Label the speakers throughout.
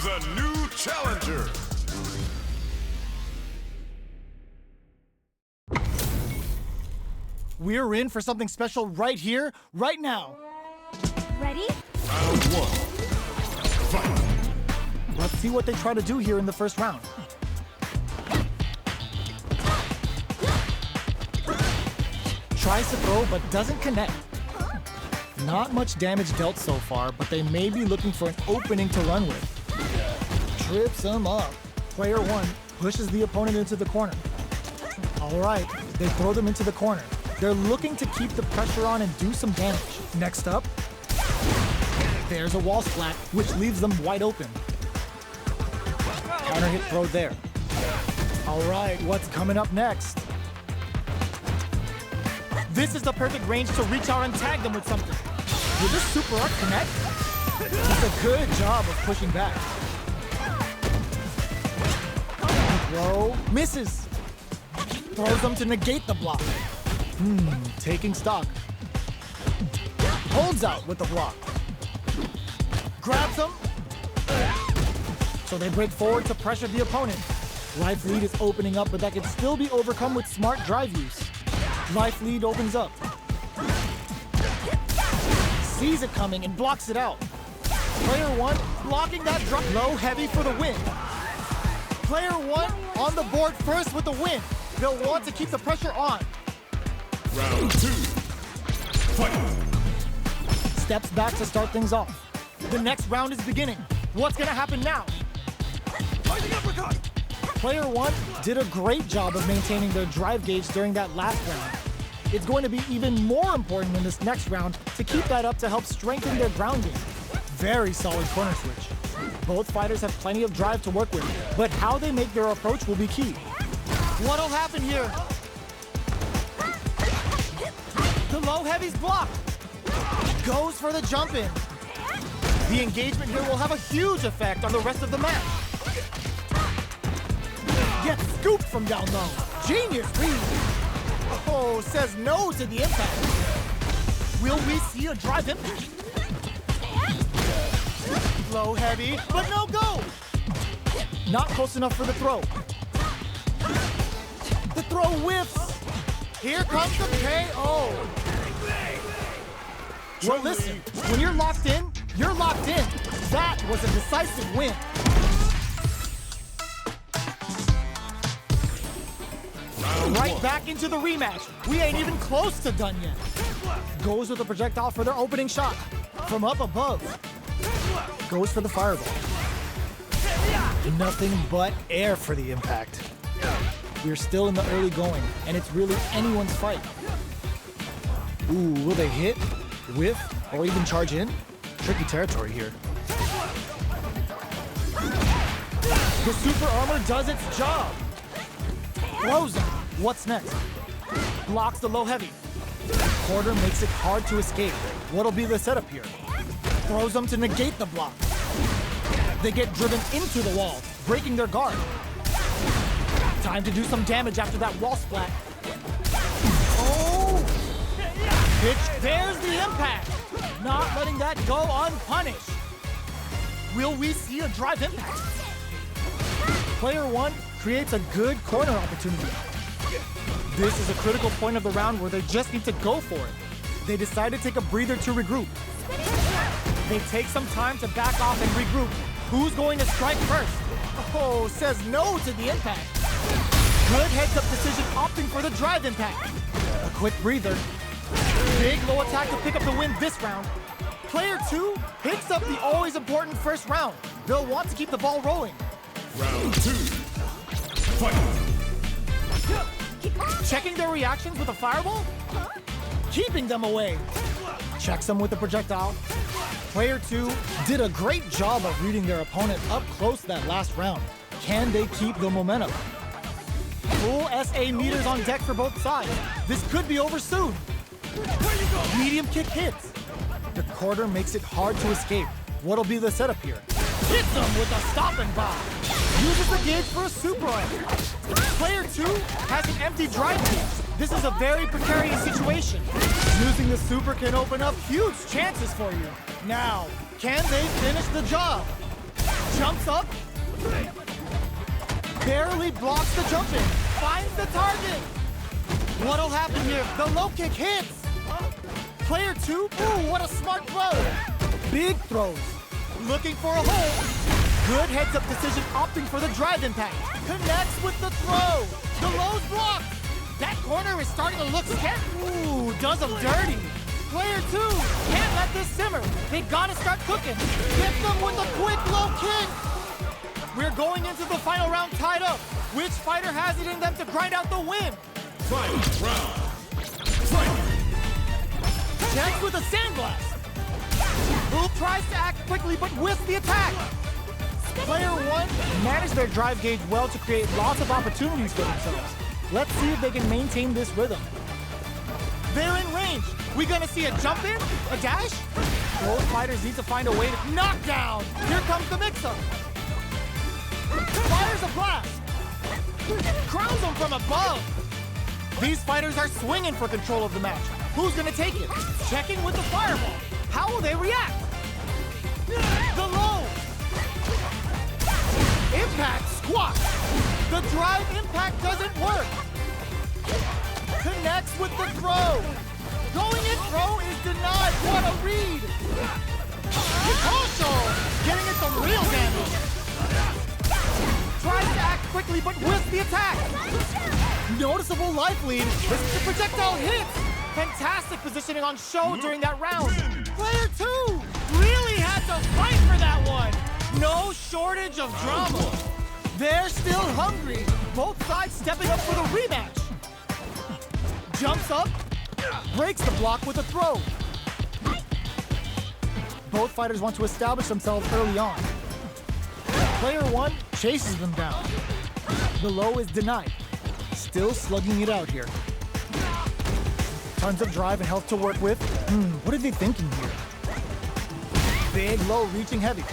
Speaker 1: comes a new challenger.
Speaker 2: We're in for something special right here, right now.
Speaker 3: Ready?
Speaker 1: Round one. Fight.
Speaker 2: Let's see what they try to do here in the first round. Tries to throw, but doesn't connect. Not much damage dealt so far, but they may be looking for an opening to run with. Trips him up. Player one pushes the opponent into the corner. All right, they throw them into the corner. They're looking to keep the pressure on and do some damage. Next up, there's a wall splat, which leaves them wide open. Counter hit throw there. All right, what's coming up next? This is the perfect range to reach out and tag them with something. Will this super art connect? Does a good job of pushing back. Throw, misses. Throws them to negate the block. Taking stock. Holds out with the block. Grabs them. So they break forward to pressure the opponent. Life lead is opening up, but that can still be overcome with smart drive use. Life lead opens up. Sees it coming and blocks it out. Player one blocking that drop. Low heavy for the win. Player one on the board first with the win. They'll want to keep the pressure on.
Speaker 1: Round two. Fight.
Speaker 2: Steps back to start things off. The next round is beginning. What's gonna happen now? Player one did a great job of maintaining their drive gauge during that last round. It's going to be even more important in this next round to keep that up to help strengthen their ground game. Very solid corner switch. Both fighters have plenty of drive to work with, but how they make their approach will be key. What'll happen here? The low heavy's blocked. Goes for the jump in. The engagement here will have a huge effect on the rest of the match. Gets scooped from down low. Genius read. Oh, says no to the impact. Will we see a drive impact? Low heavy, but no go. Not close enough for the throw. The throw whiffs. Here comes the KO. Well, listen, when you're locked in, you're locked in. That was a decisive win. Right back into the rematch. We ain't even close to done yet. Goes with a projectile for their opening shot. From up above. Goes for the fireball. Nothing but air for the impact. We're still in the early going, and it's really anyone's fight. Ooh, will they hit, whiff, or even charge in? Tricky territory here. The super armor does its job. Throws him. What's next? Blocks the low heavy. Quarter makes it hard to escape. What'll be the setup here? Throws them to negate the block. They get driven into the wall, breaking their guard. Time to do some damage after that wall splat. Oh! Pitch, there's the impact! Not letting that go unpunished. Will we see a drive impact? Player one creates a good corner opportunity. This is a critical point of the round where they just need to go for it. They decide to take a breather to regroup. They take some time to back off and regroup. Who's going to strike first? Oh, says no to the impact. Good heads-up decision opting for the drive impact. A quick breather. Big low attack to pick up the win this round. Player two picks up the always important first round. They'll want to keep the ball rolling.
Speaker 1: Round two. Fight.
Speaker 2: Checking their reactions with a fireball? Keeping them away. Checks them with a projectile. Player two did a great job of reading their opponent up close that last round. Can they keep the momentum? Full SA meters on deck for both sides. This could be over soon. Medium kick hits. The quarter makes it hard to escape. What'll be the setup here? Hits them with a stopping bomb. Uses the gauge for a super arm. Player two has an empty drive gauge. This is a very precarious situation. Using the super can open up huge chances for you. Now, can they finish the job? Jumps up. Barely blocks the jump in. Finds the target. What'll happen here? The low kick hits. Player 2, ooh, what a smart throw. Big throws. Looking for a hole. Good heads-up decision, opting for the drive impact. Connects with the throw. The low's blocked. That corner is starting to look scary. Ooh, does them dirty. Player 2 can't let this simmer. They gotta start cooking. Get them with a quick low kick. We're going into the final round tied up. Which fighter has it in them to grind out the win?
Speaker 1: Final round. Fight!
Speaker 2: Checks with a sandblast. Who tries to act quickly but whiffs the attack. Player 1 managed their drive gauge well to create lots of opportunities for themselves. Let's see if they can maintain this rhythm. They're in range. We gonna see a jump in? A dash? Both fighters need to find a way to knock down. Here comes the mix-up. Fires a blast. Crowns them from above. These fighters are swinging for control of the match. Who's gonna take it? Checking with the fireball. How will they react? The low. Impact squat. The drive impact doesn't work. Connects with the throw. Going in throw is denied. What a read. Yosha getting in some real damage. Tries to act quickly but whiffs the attack. Noticeable life lead. The projectile hits. Fantastic positioning on show during that round. Player 2 really had to fight for that one. No shortage of drama. They're still hungry. Both sides stepping up for the rematch. Jumps up, breaks the block with a throw. Both fighters want to establish themselves early on. Player 1 chases them down. The low is denied. Still slugging it out here. Tons of drive and health to work with. What are they thinking here? Big low reaching heavy.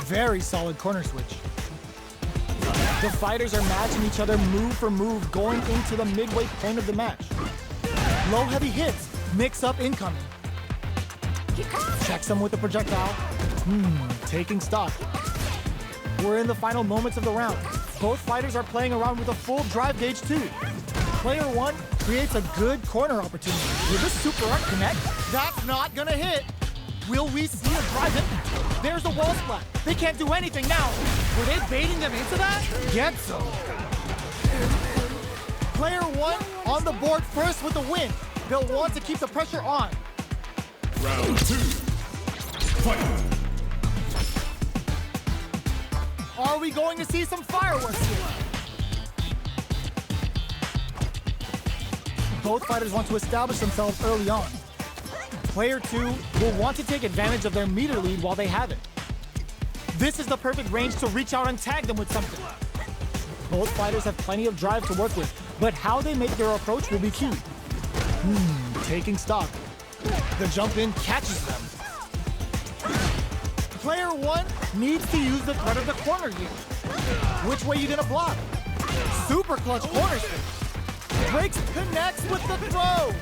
Speaker 2: Very solid corner switch. The fighters are matching each other move for move going into the midway point of the match. Low heavy hits, mix up incoming. Checks them with the projectile. Taking stock. We're in the final moments of the round. Both fighters are playing around with a full drive gauge too. Player 1 creates a good corner opportunity. Will this super art connect? That's not gonna hit. Will we see a drive impact? There's a wall splat. They can't do anything now. Were they baiting them into that? Get some. Player 1 on the board first with the win. They'll want to keep the pressure on.
Speaker 1: Round 2. Fight!
Speaker 2: Are we going to see some fireworks here? Both fighters want to establish themselves early on. Player 2 will want to take advantage of their meter lead while they have it. This is the perfect range to reach out and tag them with something. Both fighters have plenty of drive to work with, but how they make their approach will be key. Taking stock. The jump in catches them. Player 1 needs to use the threat of the corner here. Which way you gonna block? Super clutch corner switch. Breaks, connects with the throw.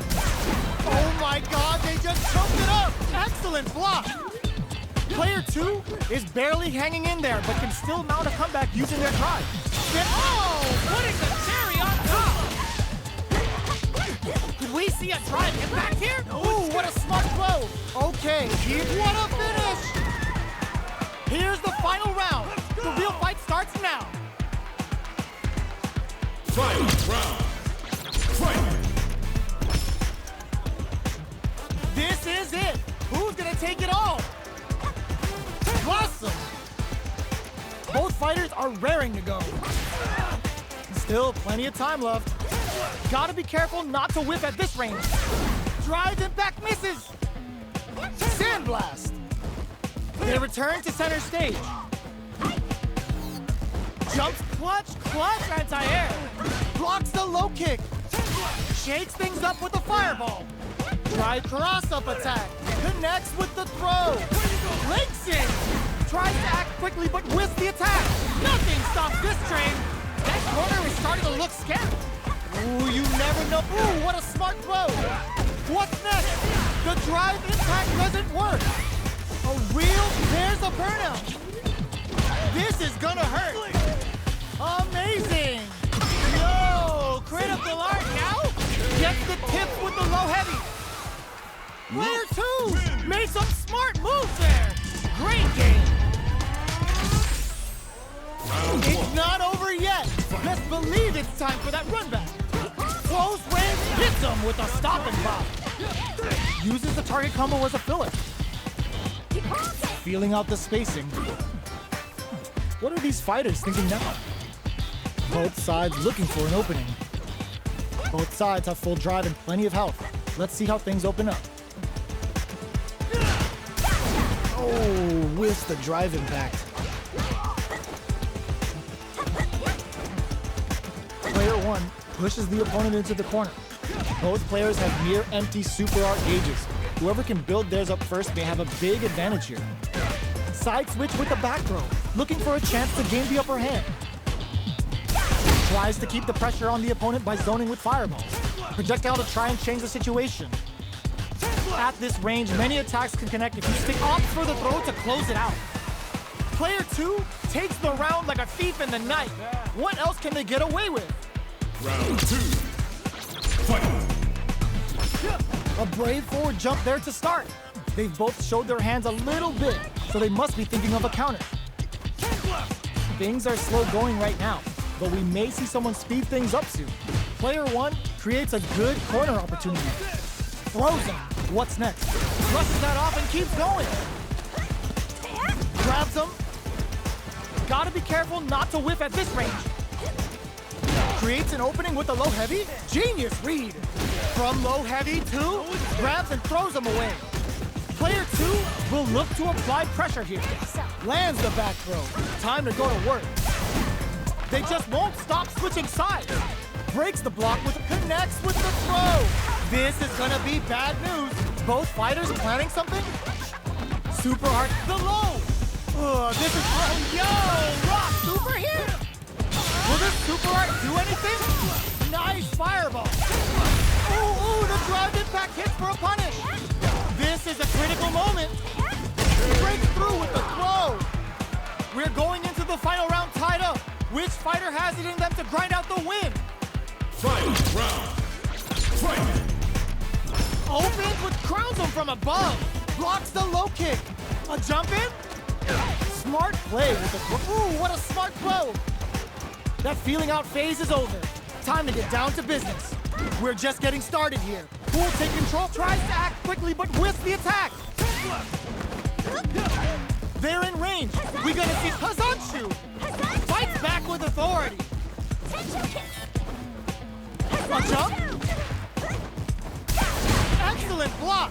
Speaker 2: Oh my God, they just choked it up. Excellent block. Player 2 is barely hanging in there, but can still mount a comeback using their drive. Putting the cherry on top. Could we see a drive impact here? Ooh, what a smart throw. Okay, what a finish. Here's the final round. The real fight starts now.
Speaker 1: Final round. Fight!
Speaker 2: This is it. Who's gonna take it all? Awesome. Both fighters are raring to go. Still plenty of time left. Gotta be careful not to whiff at this range. Drive impact misses. Sandblast. They return to center stage. Jumps clutch anti-air. Blocks the low kick. Shakes things up with a fireball. Drive cross-up attack. Connects with the throw. Links in. Tries to act quickly but whiffs the attack. Nothing stops this train. That corner is starting to look scary. Ooh, you never know. Ooh, what a smart throw. What's next? The drive impact doesn't work. There's a burnout. This is gonna hurt. Amazing. Yo, critical art now. Gets the tip with the low heavy. Player 2 made some smart moves there. Great game. It's not over yet. Best believe it's time for that run back. Close range hits him with a stop and pop. Uses the target combo as a filler. Feeling out the spacing. What are these fighters thinking now? Both sides looking for an opening. Both sides have full drive and plenty of health. Let's see how things open up. Oh, with the drive impact. Player 1 pushes the opponent into the corner. Both players have near empty super art gauges. Whoever can build theirs up first may have a big advantage here. Side switch with the back throw, looking for a chance to gain the upper hand. Tries to keep the pressure on the opponent by zoning with fireballs. Projectile to try and change the situation. At this range, many attacks can connect if you stick opts for the throw to close it out. Player 2 takes the round like a thief in the night. What else can they get away with?
Speaker 1: Round 2. Fight.
Speaker 2: A brave forward jump there to start. They've both showed their hands a little bit, so they must be thinking of a counter. Things are slow going right now, but we may see someone speed things up soon. Player 1 creates a good corner opportunity. Throws him. What's next? Brushes that off and keeps going. Grabs him. Gotta be careful not to whiff at this range. Creates an opening with a low heavy. Genius read. From low heavy to grabs and throws him away. Player 2 will look to apply pressure here. Lands the back throw. Time to go to work. They just won't stop switching sides. Breaks the block with connects with the throw. This is gonna be bad news. Both fighters planning something? Super art the low. This is rock super here. Will this super art do anything? Nice fireball. Ooh, the drive impact hits for a punish. This is a critical moment. Breaks through with the throw. We're going into the final round tied up. Which fighter has it in them to grind out the win?
Speaker 1: Final round. Fight.
Speaker 2: Opens with crowns him from above. Blocks the low kick. A jump in? Smart play with the throw. Ooh, what a smart throw. That feeling out phase is over. Time to get down to business. We're just getting started here. Who will take control? Tries to act quickly, but whiffs the attack. They're in range. We're gonna see Hazanshu. Fights back with authority. A jump? Excellent block.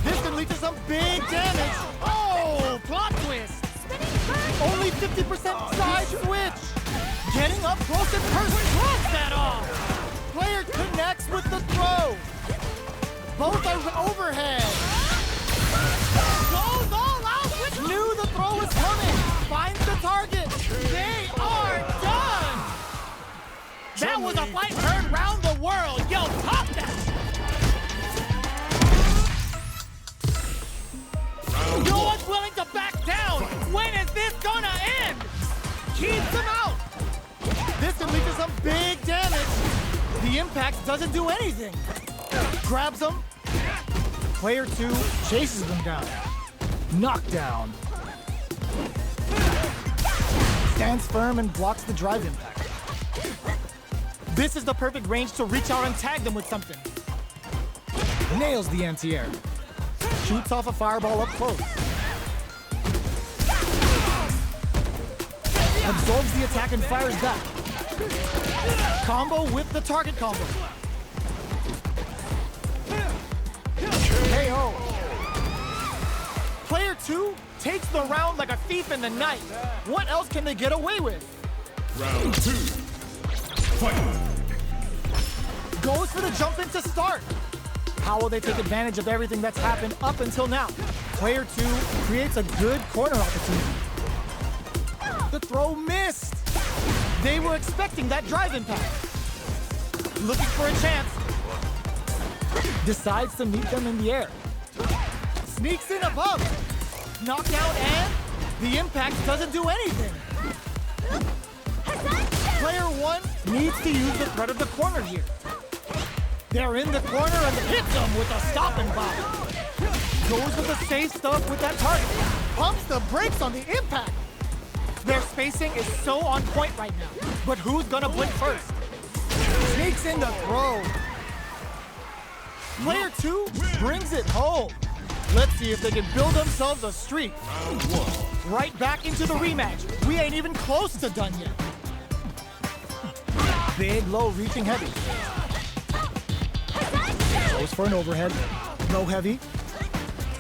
Speaker 2: This can lead to some big damage. Oh, plot twist. Only 50% side switch. Getting up close and personally throws that off. Player connects with the throw. Both are overhead. Goes all out. Knew the throw was coming. Finds the target. They are done. That was a fight heard round the world. Yo, top that. No one's willing to back down. When is this gonna end? Keeps him out. This can lead to some big damage. The impact doesn't do anything. Grabs him. Player 2 chases them down. Knockdown. Stands firm and blocks the drive impact. This is the perfect range to reach out and tag them with something. Nails the anti-air. Shoots off a fireball up close. Absorbs the attack and fires back. Combo with the target combo. KO. Player 2 takes the round like a thief in the night. What else can they get away with?
Speaker 1: Round 2. Fight.
Speaker 2: Goes for the jump in to start. How will they take advantage of everything that's happened up until now? Player 2 creates a good corner opportunity. The throw missed. They were expecting that drive impact. Looking for a chance. Decides to meet them in the air. Sneaks in above. Knockdown and The impact doesn't do anything. Player one needs to use the threat of the corner here. They're in the corner and hits them with a stop and bomb. Goes with the safe stuff with that target. Pumps the brakes on the impact. Their spacing is so on point right now. But who's gonna blink first? Sneaks in the throw. Player two brings it home. Let's see if they can build themselves a streak. Right back into the rematch. We ain't even close to done yet. Big, low, reaching heavy. Goes for an overhead. Low heavy.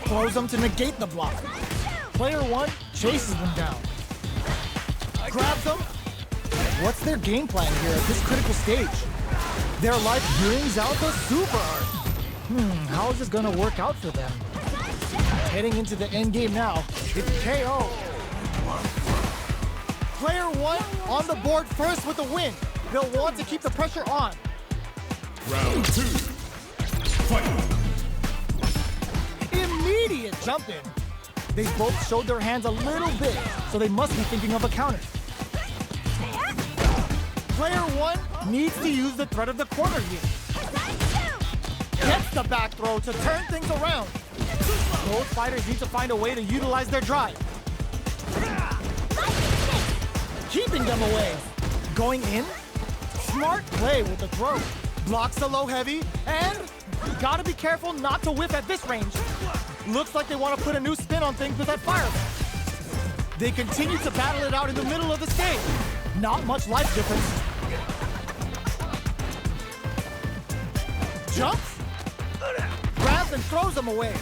Speaker 2: Throws them to negate the block. Player one chases them down. Grabs them. What's their game plan here at this critical stage? Their life brings out the super art. How is this gonna work out for them? Heading into the end game now. It's KO. Player one on the board first with the win. They'll want to keep the pressure on.
Speaker 1: Round two. Fight.
Speaker 2: Immediate jump in. They both showed their hands a little bit, so they must be thinking of a counter. Player one needs to use the threat of the corner here. Gets the back throw to turn things around. Both fighters need to find a way to utilize their drive. Keeping them away. Going in. Smart play with the throw. Blocks the low heavy, and gotta be careful not to whiff at this range. Looks like they want to put a new spin on things with that fireball. They continue to battle it out in the middle of the stage. Not much life difference. Jumps. Grabs and throws them away.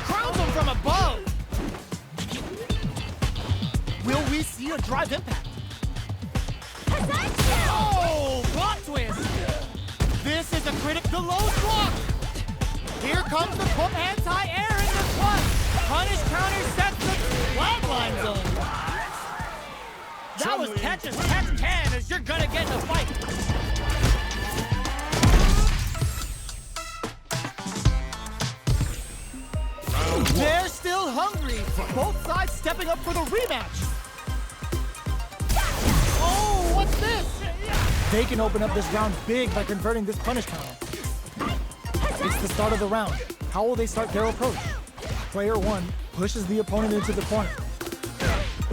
Speaker 2: Crowns them from above. Will we see a drive impact? Oh, block twist. This is a the low block. Here comes the pump anti-air in the plus. Punish counter sets the flatline zone. That was catch as catch can as you're gonna get in a fight. They're still hungry. Both sides stepping up for the rematch. Oh, what's this? They can open up this round big by converting this punish counter. It's the start of the round. How will they start their approach? Player one pushes the opponent into the corner.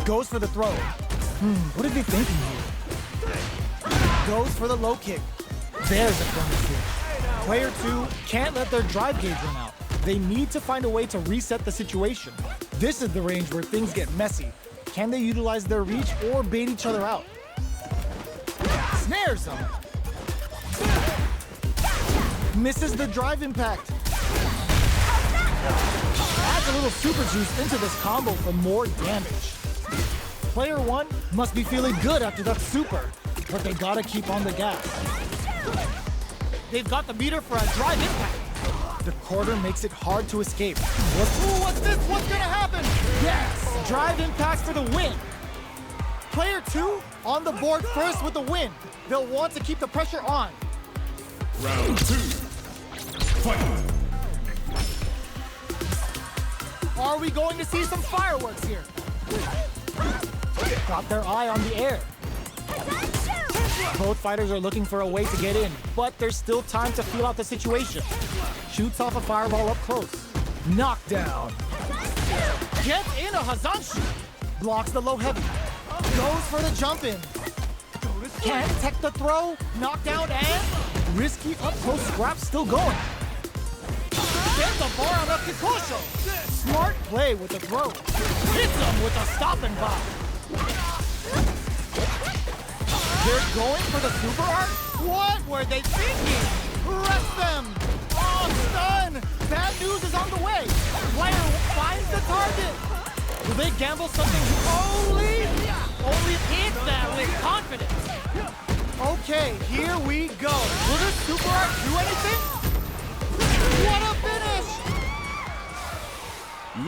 Speaker 2: Goes for the throw. What are they thinking here? Goes for the low kick. There's a corner kick. Player two can't let their drive gauge run out. They need to find a way to reset the situation. This is the range where things get messy. Can they utilize their reach or bait each other out? Snares them. Misses the drive impact. Adds a little super juice into this combo for more damage. Player one must be feeling good after that super, but they gotta keep on the gas. They've got the meter for a drive impact. The quarter makes it hard to escape. What's this? What's gonna happen? Yes! Drive impact for the win. Player two on the board first with the win. They'll want to keep the pressure on.
Speaker 1: Round two. Fight.
Speaker 2: Are we going to see some fireworks here? Got their eye on the air. Both fighters are looking for a way to get in, but there's still time to feel out the situation. Shoots off a fireball up close. Knockdown. Gets in a Hazanshi. Blocks the low heavy. Goes for the jump in. Can't tech the throw. Knockdown and risky up close scrap still going. Get the bar on a Kikosho. Smart play with the throw. Hits him with a stop and bomb. They're going for the super art? What were they thinking? Rest them! Oh, stun! Bad news is on the way. Player finds the target. Will they gamble something only hits that with confidence? Okay, here we go. Will this super art do anything? What a finish!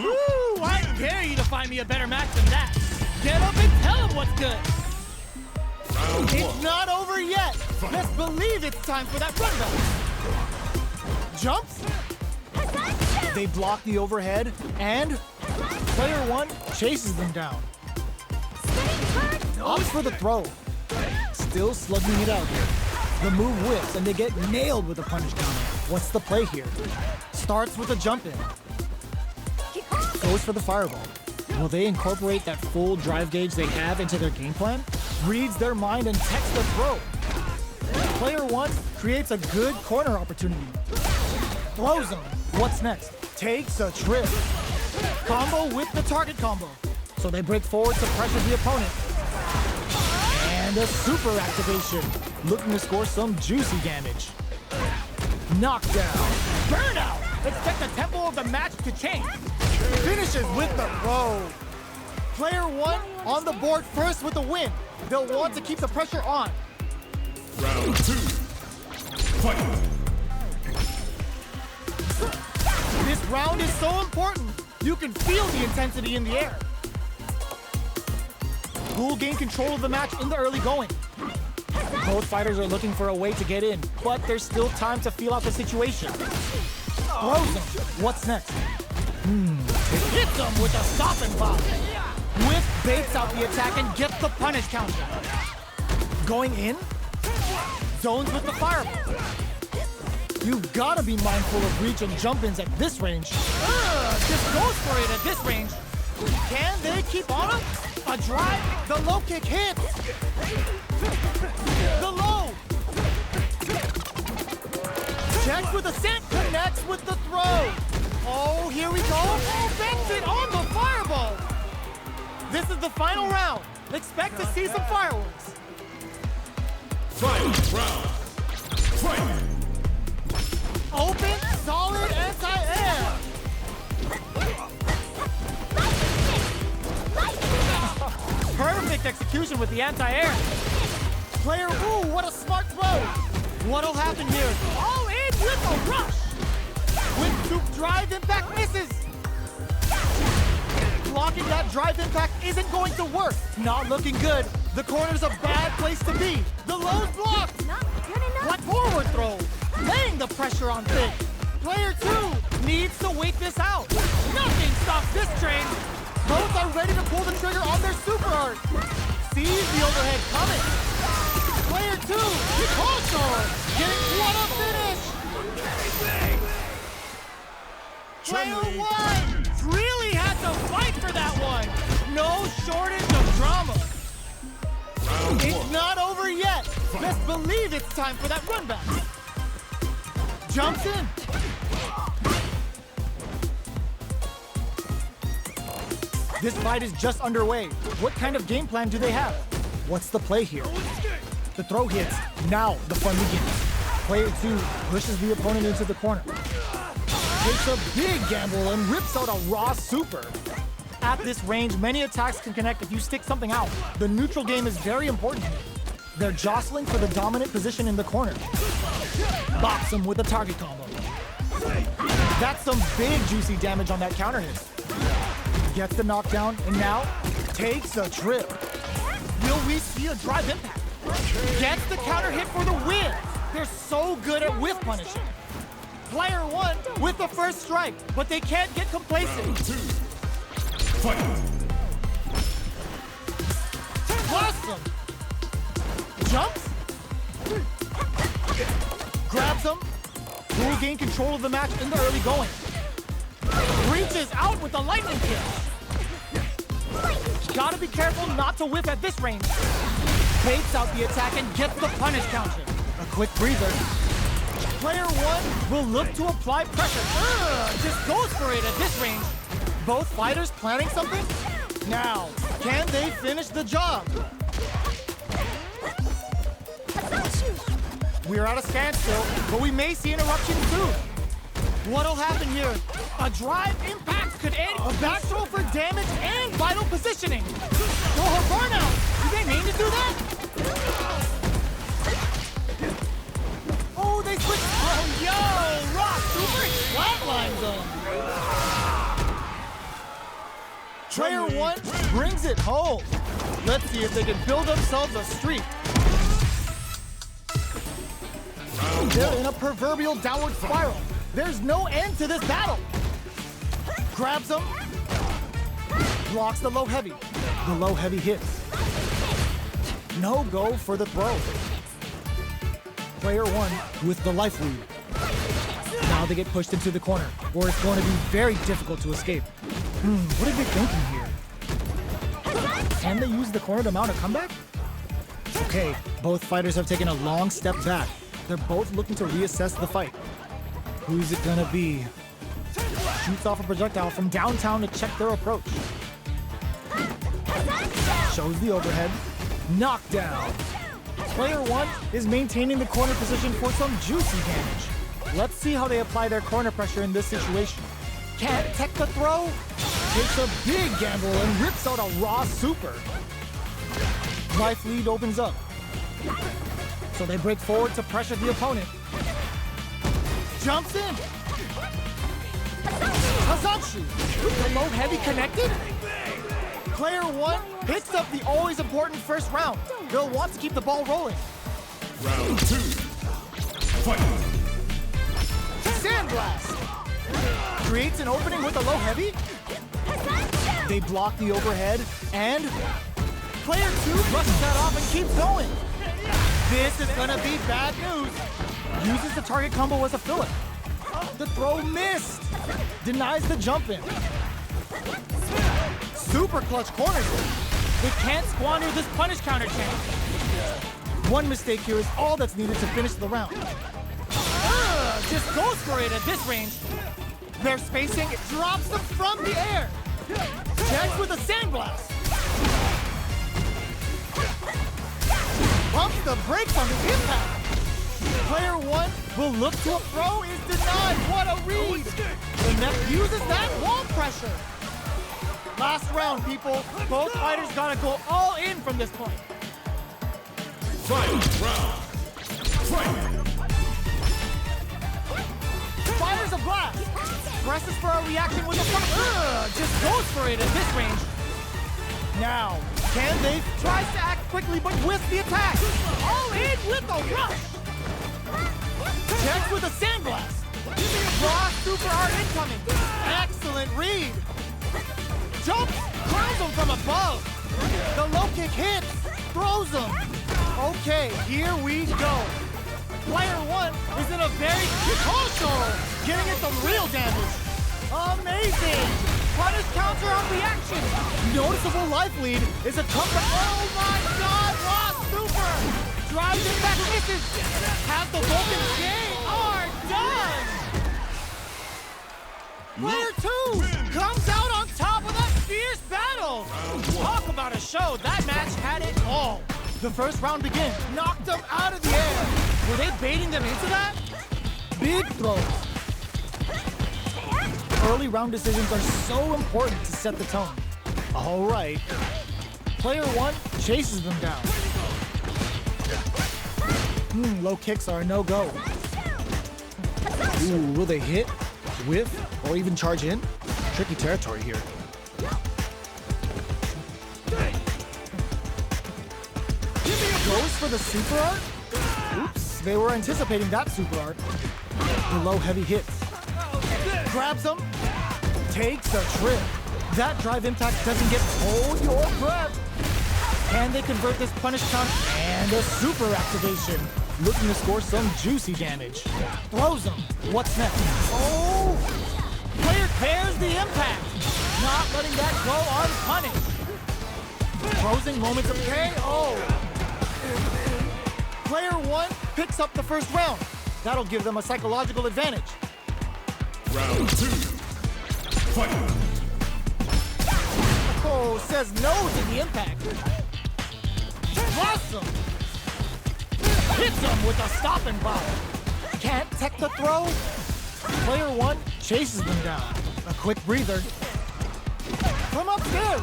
Speaker 2: Woo! I dare you to find me a better match than that. Get up and tell him what's good. It's not over yet. Let's believe it's time for that run back. Jumps. They block the overhead, and player one chases them down. Opts for the throw. Still slugging it out here. The move whips, and they get nailed with a punish counter. What's the play here? Starts with a jump in. Goes for the fireball. Will they incorporate that full drive gauge they have into their game plan? Reads their mind and techs the throw. Player one creates a good corner opportunity. Throws them. What's next? Takes a trip. Combo with the target combo. So they break forward to pressure the opponent. And a super activation. Looking to score some juicy damage. Knockdown. Burnout. Expect the tempo of the match to change. Finishes with the throw. Player one on the board first with the win. They'll want to keep the pressure on.
Speaker 1: Round two. Fight.
Speaker 2: This round is so important. You can feel the intensity in the air. Who will gain control of the match in the early going? Both fighters are looking for a way to get in, but there's still time to feel out the situation. Throws him. What's next? Hits him with a stop and pop. Whiff baits out the attack and gets the punish counter. Going in? Zones with the fireball. You've got to be mindful of reach and jump-ins at this range. Just goes for it at this range. Can they keep on him? A drive, the low kick hits. The low. Checks with a sent, connects with the throw. Oh, here we go. Vents it on the fireball. This is the final round. Expect to see some fireworks.
Speaker 1: Final round. Fight.
Speaker 2: Open, solid anti-air. Perfect execution with the anti-air. Player, ooh, what a smart throw. What'll happen here? All in with a rush. With soup drive impact misses. Blocking that drive impact isn't going to work. Not looking good. The corner's a bad place to be. The low's blocked. What forward throw? Laying the pressure on Thick. Player two needs to wait this out. Nothing stops this train. Both are ready to pull the trigger on their super art. Sees the overhead coming. Player two, also getting what a finish. Player one really had to fight for that one. No shortage of drama. It's not over yet. Best believe it's time for that run back. Jumps in. This fight is just underway. What kind of game plan do they have? What's the play here? The throw hits. Now the fun begins. Player two pushes the opponent into the corner. Takes a big gamble and rips out a raw super. At this range, many attacks can connect if you stick something out. The neutral game is very important. They're jostling for the dominant position in the corner. Bops him with a target combo. That's some big juicy damage on that counter hit. Gets the knockdown and now takes a trip. Will we see a drive impact? Gets the counter hit for the win. They're so good at whiff punishing. Player one with the first strike, but they can't get complacent.
Speaker 1: Round two. Fight.
Speaker 2: Awesome. Jumps. Grabs him. Who will gain control of the match in the early going. Reaches out with the lightning kick. Gotta be careful not to whiff at this range. Baits out the attack and gets the punish counter. A quick breather. Player one will look to apply pressure. Just goes for it at this range. Both fighters planning something? Now, can they finish the job? We're at a standstill, but we may see an eruption soon. What'll happen here? A drive impact could end a back throw for damage and vital positioning. Throw her burnout. Did they mean to do that? Oh, they switched. Oh, yo, Rock Super flatlines them. Player one brings it home. Let's see if they can build themselves a streak. They're in a proverbial downward spiral. There's no end to this battle. Grabs him. Blocks the low heavy. The low heavy hits. No go for the throw. Player one with the life lead. Now they get pushed into the corner, or it's going to be very difficult to escape. What are they thinking here? Can they use the corner to mount a comeback? Okay, both fighters have taken a long step back. They're both looking to reassess the fight. Who's it gonna be? Shoots off a projectile from downtown to check their approach. Shows the overhead. Knockdown. Player one is maintaining the corner position for some juicy damage. Let's see how they apply their corner pressure in this situation. Can't tech the throw. Takes a big gamble and rips out a raw super. Life lead opens up. So they break forward to pressure the opponent. Jumps in. Hasanshi with the low heavy connected. Player one picks up the always important first round. They'll want to keep the ball rolling.
Speaker 1: Round two. Fight.
Speaker 2: Sandblast. Creates an opening with a low heavy. They block the overhead and player two brushes that off and keeps going. This is gonna be bad news. Uses the target combo as a filler. The throw missed. Denies the jump in. Super clutch corners it. They can't squander this punish counter chance. One mistake here is all that's needed to finish the round. Just goes for it at this range. Their spacing drops them from the air. Checks with a sandblast. Pumps the brakes on the impact. Player one will look to a throw, is denied. What a read! The net uses that wall pressure. Last round, people. Both fighters gotta go all in from this point.
Speaker 1: Final round. Fight.
Speaker 2: Fires a blast. Presses for a reaction with a just goes for it at this range. Now, can they tries to act quickly but with the attack? All in with a rush. Checks with a sandblast. Raw super art incoming. Excellent read. Jumps, crowns him from above. The low kick hits, throws him. Okay, here we go. Player one is in a very getting it some real damage. Amazing. Punish counter on reaction. Noticeable life lead is a comeback. Oh my God, raw super. Drives it back, misses. Has the Vulcan they are done. Player two comes out on top of that fierce battle. Talk about a show. That match had it all. The first round begins. Knocked them out of the air. Were they baiting them into that? Big throws. Early round decisions are so important to set the tone. All right. Player one chases them down. Low kicks are a no-go. Ooh, will they hit, whiff, or even charge in? Tricky territory here. Goes for the super art? Oops, they were anticipating that super art. The low heavy hits. Grabs him, takes a trip. That drive impact doesn't get hold your breath. Can they convert this punish count and a super activation? Looking to score some juicy damage. Throws him. What's next? Oh! Player pairs the impact. Not letting that go unpunished. Closing moments of KO. Player one picks up the first round. That'll give them a psychological advantage.
Speaker 1: Round two. Fight.
Speaker 2: Oh, says no to the impact. Awesome. Hits him with a stopping block. Can't tech the throw. Player one chases them down. A quick breather. From upstairs.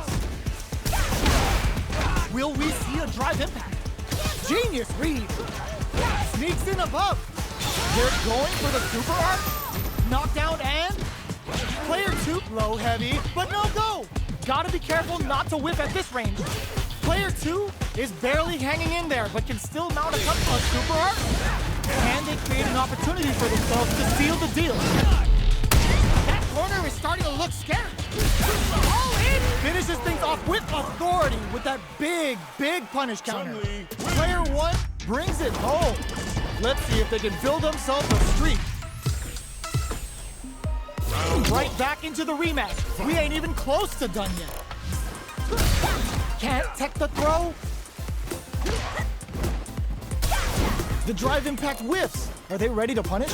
Speaker 2: Will we see a drive impact? Genius read. Sneaks in above. They're going for the super art. Knockdown and player two low heavy, but no go. Gotta be careful not to whip at this range. Player two is barely hanging in there, but can still mount a super art. And they create an opportunity for themselves to seal the deal. That corner is starting to look scary. All in! Finishes things off with authority with that big punish counter.
Speaker 1: Suddenly,
Speaker 2: Player one brings it home. Let's see if they can build themselves a streak. Right back into the rematch. We ain't even close to done yet. Can't tech the throw. The drive impact whiffs. Are they ready to punish?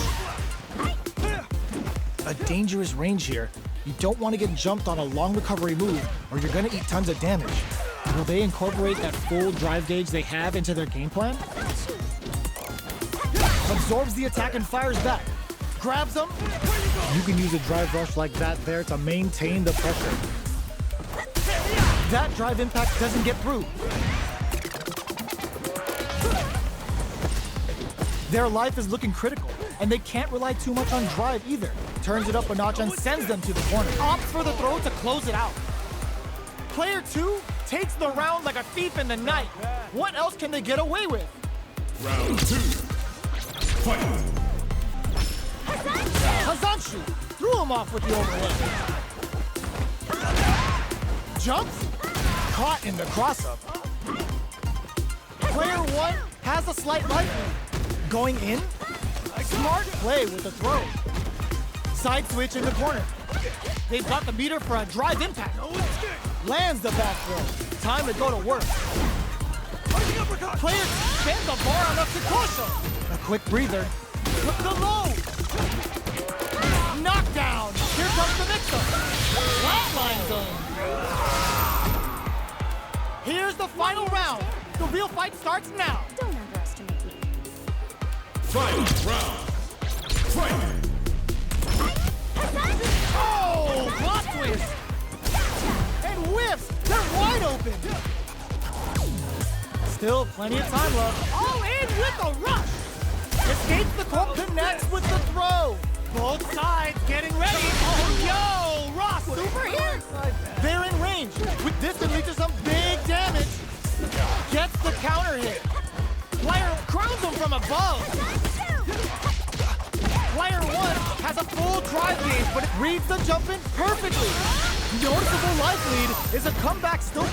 Speaker 2: A dangerous range here. You don't want to get jumped on a long recovery move or you're going to eat tons of damage. Will they incorporate that full drive gauge they have into their game plan? Absorbs the attack and fires back. Grabs them. You can use a drive rush like that there to maintain the pressure. That drive impact doesn't get through. Their life is looking critical, and they can't rely too much on drive either. Turns it up a notch and sends them to the corner. Opts for the throw to close it out. Player two takes the round like a thief in the night. What else can they get away with?
Speaker 1: round two, fight.
Speaker 2: Hazanshi threw him off with the overhead. Jumps, caught in the cross-up. Player one has a slight life lead. Going in, smart play with the throw. Side switch in the corner. They've got the meter for a drive impact. Lands the back throw. Time to go to work. Player spins the bar on a Tsukusho. A quick breather. With the low. Knockdown. Here comes the mix-up. Flatline zone. Here's the final round. The real fight starts now.
Speaker 3: Don't underestimate me.
Speaker 1: Final round, fight.
Speaker 2: Oh, plot twist. And whiffs. They're wide open. Still plenty of time left. All in with a rush. Escapes the cork, connects with the throw. Both sides getting ready. Oh, yo, Ross, super here. They're in range. With this, it leads to some big damage. Gets the counter hit. Player crowns him from above. Player one has a full drive gauge, but it reads the jump in perfectly. Noticeable life lead is a comeback still.